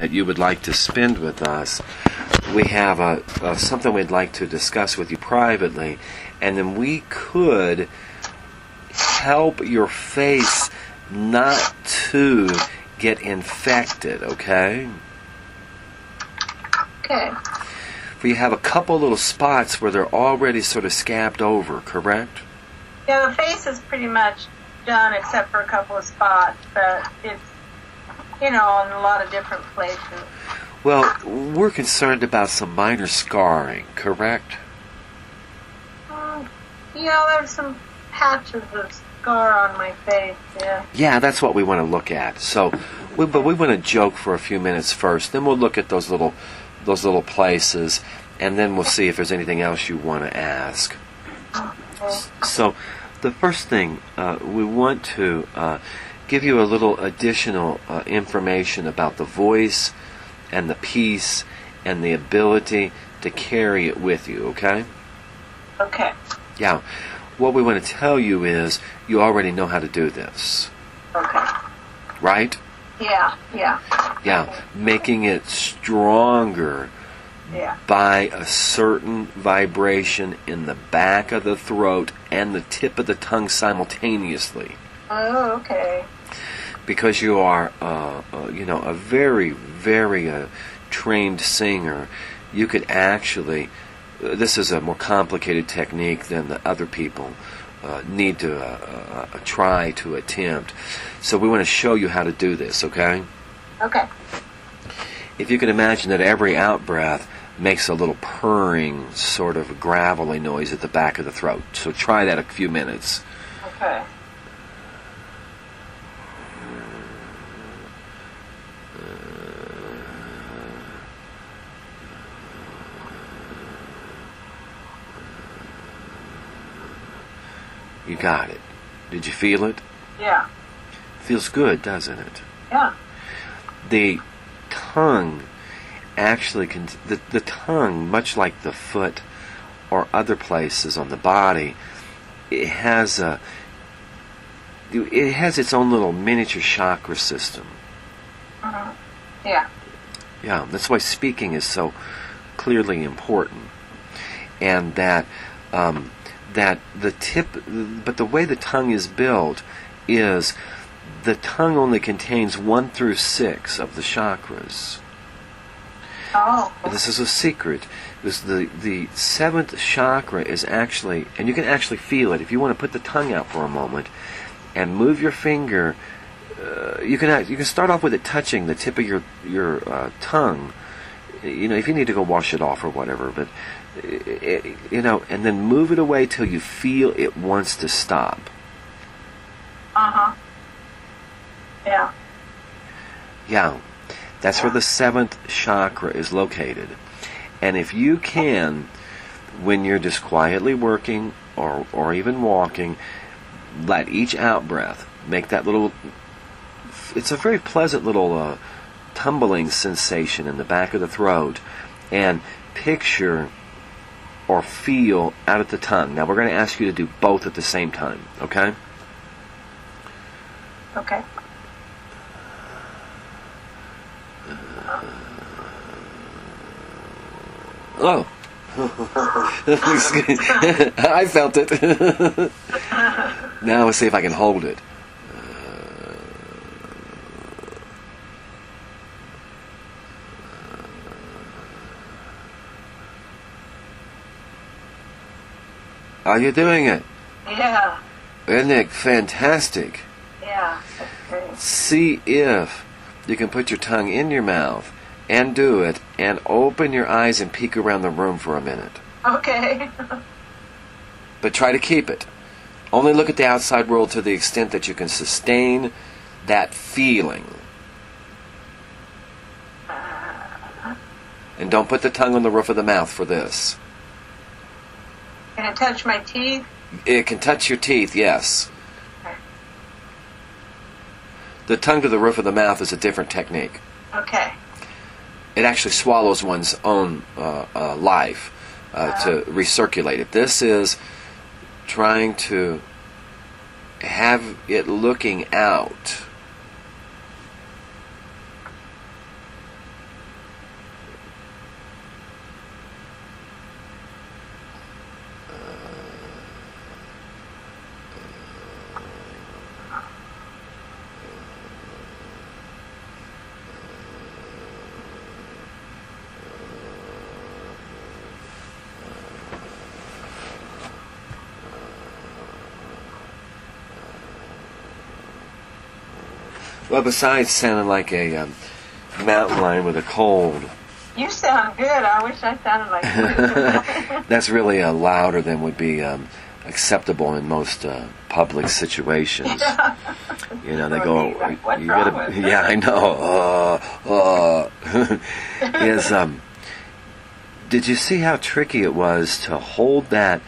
that you would like to spend with us, we have something we'd like to discuss with you privately, and then we could help your face not to get infected, okay? Okay. You have a couple little spots where they're already sort of scabbed over, correct? Yeah, the face is pretty much done except for a couple of spots, but it's, in a lot of different places. Well, we're concerned about some minor scarring, correct? There's some patches of scar on my face, yeah. Yeah, that's what we want to look at. But we want to joke for a few minutes first, then we'll look at those little places, and then we'll see if there's anything else you want to ask. Okay. So, the first thing, we want to give you a little additional information about the voice and the peace and the ability to carry it with you, okay? Okay. Yeah. What we want to tell you is you already know how to do this. Okay. Right? Yeah. Yeah. Making it stronger by a certain vibration in the back of the throat and the tip of the tongue simultaneously. Oh, okay. Because you are, a very, very trained singer, you could actually, this is a more complicated technique than the other people need to try to attempt. So we want to show you how to do this, okay? Okay. If you can imagine that every out-breath makes a little purring, sort of gravelly noise at the back of the throat. So try that a few minutes. Okay. You got it. Did you feel it? Yeah. Feels good, doesn't it? Yeah. The tongue actually the tongue, much like the foot or other places on the body, it has its own little miniature chakra system. Yeah. Yeah, that's why speaking is so clearly important, and that the tip, but the way the tongue is built is the tongue only contains 1 through 6 of the chakras. Oh. This is a secret. Because the 7th chakra is actually, and you can actually feel it. If you want to put the tongue out for a moment and move your finger, you can start off with it touching the tip of your tongue. If you need to go wash it off or whatever, but and then move it away till you feel it wants to stop. Yeah. Yeah. That's where the 7th chakra is located. And if you can, when you're just quietly working or even walking, let each out-breath make that little, it's a very pleasant little tumbling sensation in the back of the throat, and picture or feel out at the tongue. Now we're going to ask you to do both at the same time, okay? Okay. Oh. I felt it. Now let's see if I can hold it. Are you doing it? Yeah. Isn't it fantastic? Yeah, that's great. See if you can put your tongue in your mouth and do it, and open your eyes and peek around the room for a minute. Okay. But try to keep it. Only look at the outside world to the extent that you can sustain that feeling. And don't put the tongue on the roof of the mouth for this. Can it touch my teeth? It can touch your teeth, yes. Okay. The tongue to the roof of the mouth is a different technique. Okay. It actually swallows one's own life to recirculate it. This is trying to have it looking out. Well, besides sounding like a mountain lion with a cold. You sound good. I wish I sounded like you. That's really louder than would be acceptable in most public situations. Yeah. You know, they go, Like, what's you wrong gotta, with it? yeah, I know. Did you see how tricky it was to hold that?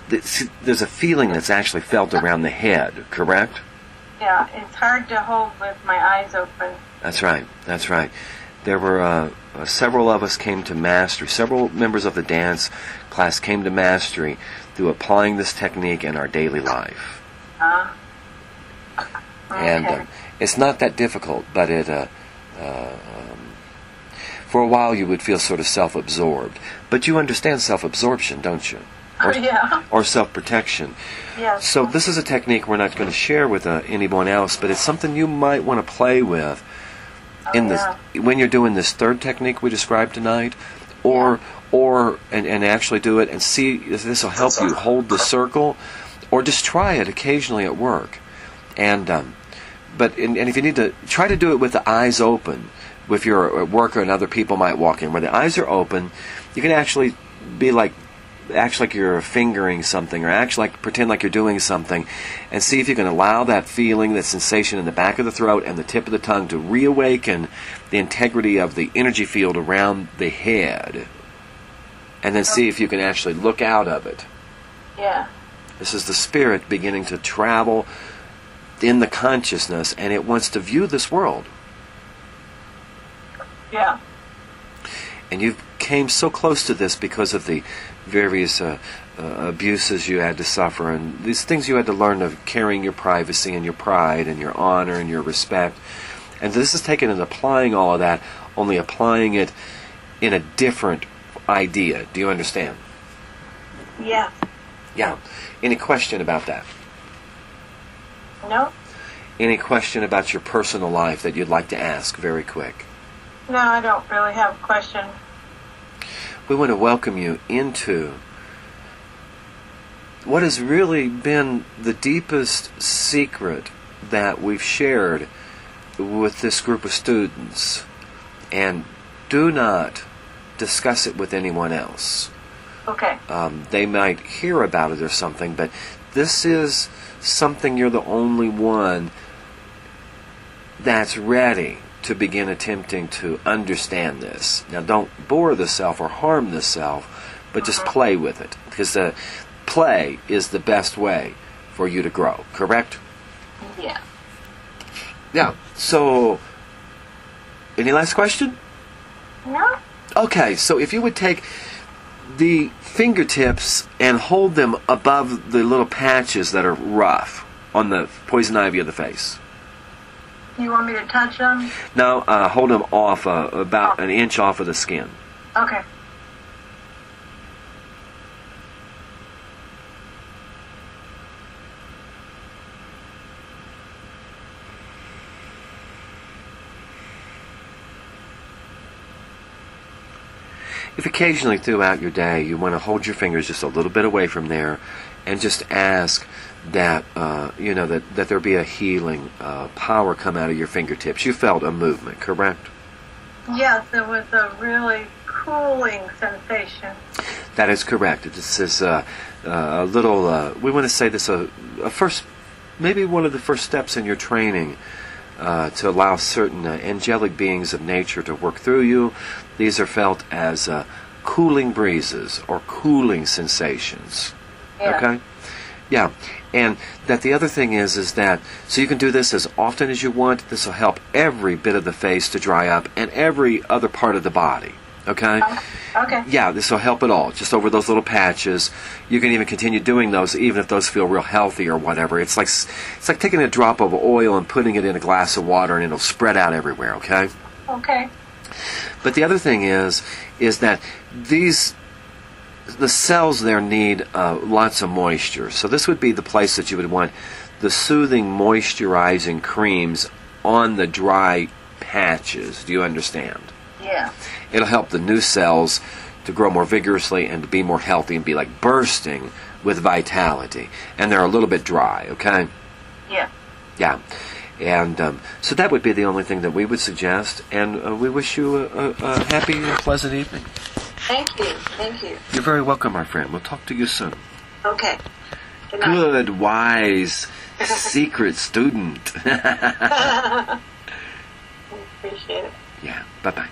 There's a feeling that's actually felt around the head, correct? Yeah, it's hard to hold with my eyes open. That's right. That's right. There were several of us came to mastery. Several members of the dance class came to mastery through applying this technique in our daily life. Okay. And it's not that difficult, but for a while you would feel sort of self-absorbed. But you understand self-absorption, don't you? Yeah. Or self-protection. Yes. So this is a technique we're not going to share with anyone else, but it's something you might want to play with in this when you're doing this third technique we described tonight, or and actually do it and see if this will help you hold the circle, or just try it occasionally at work. And if you need to, try to do it with the eyes open. If you're at work and other people might walk in, where the eyes are open, you can actually be like, act like you're fingering something, or pretend like you're doing something, and see if you can allow that feeling, that sensation in the back of the throat and the tip of the tongue to reawaken the integrity of the energy field around the head, and then see if you can actually look out of it. Yeah. This is the spirit beginning to travel in the consciousness, and it wants to view this world. Yeah. And you came so close to this because of the various abuses you had to suffer, and these things you had to learn of carrying your privacy and your pride and your honor and your respect. And this is taken and applying all of that, only applying it in a different idea. Do you understand? Yeah. Yeah. Any question about that? No? Any question about your personal life that you'd like to ask very quick? No, I don't really have a question. We want to welcome you into what has really been the deepest secret that we've shared with this group of students. And do not discuss it with anyone else. Okay. They might hear about it or something, but this is something you're the only one that's ready to begin attempting to understand this. Now, don't bore the self or harm the self, but just play with it, because the play is the best way for you to grow. Correct? Yeah. Yeah. So, any last question? No? Okay, so if you would take the fingertips and hold them above the little patches that are rough on the poison ivy of the face. You want me to touch them? Now, hold them off about an inch off of the skin. Okay. If occasionally throughout your day you want to hold your fingers just a little bit away from there and just ask that, that there be a healing power come out of your fingertips. You felt a movement, correct? Yes, it was a really cooling sensation. That is correct. This is a little, we want to say this, a first, maybe one of the first steps in your training to allow certain angelic beings of nature to work through you. These are felt as cooling breezes or cooling sensations. Yeah. Okay? Yeah. And that the other thing is that, so you can do this as often as you want. This will help every bit of the face to dry up and every other part of the body. Okay? Okay. Yeah, this will help it all. Just over those little patches. You can even continue doing those even if those feel real healthy or whatever. It's like taking a drop of oil and putting it in a glass of water, and it'll spread out everywhere, okay? Okay. But the other thing is that the cells there need lots of moisture. So this would be the place that you would want the soothing, moisturizing creams on the dry patches. Do you understand? Yeah. It'll help the new cells to grow more vigorously and to be more healthy and be like bursting with vitality. And they're a little bit dry, okay? Yeah. Yeah. And so that would be the only thing that we would suggest. And we wish you a happy and pleasant evening. Thank you. Thank you. You're very welcome, my friend. We'll talk to you soon. Okay. Good night. Good, wise, secret student. Appreciate it. Yeah. Bye-bye.